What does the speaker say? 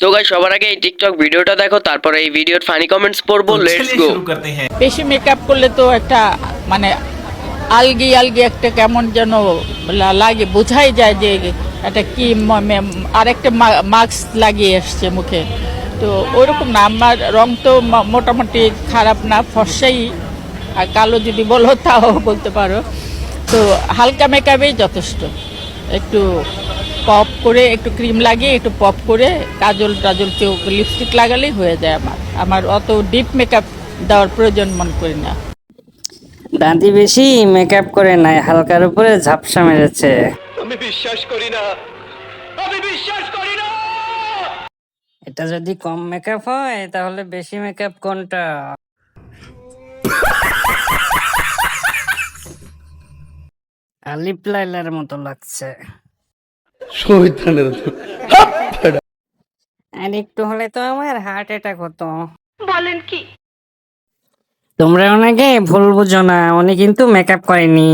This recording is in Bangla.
তো গাইস সবার আগে এই টিকটক ভিডিওটা দেখো, তারপরে এই ভিডিওর ফানি কমেন্টস পড়বো। Let's go. বেশি মেকআপ করলে তো একটা মানে আলগি আলগি একটা কেমন যেন লাগে, বোঝাই যায় যে একটা কি আরেকটা মাস্ক লাগিয়ে এসছে মুখে। তো ওইরকম না, আমার রং তো মোটামুটি খারাপ না, ফর্সাই। আর কালো যদি বলো তাও বলতে পারো। তো হালকা মেকআপেই যথেষ্ট। একটু পপ করে, একটু ক্রিম লাগিয়ে, একটু পপ করে কাজল টাজল চোখ লিপস্টিক লাগালেই হয়ে যায়। আমার অত ডিপ মেকআপ দেওয়ার প্রয়োজন মনে করি না। দাঁতি বেশি মেকআপ করে নাই, হালকার উপরে ঝাপসা মেরেছে। আমি বিশ্বাস করি না, আমি বিশ্বাস করি না। এটা যদি কম মেকআপ হয় তাহলে বেশি মেকআপ কোনটা? আলিপ লাইলার মতো লাগছে। আর একটু হলে তো আমার হার্ট অ্যাটাক হতো। বলেন কি? তোমরা ওনাকে ভুল বুঝো না, উনি কিন্তু মেকআপ করেনি।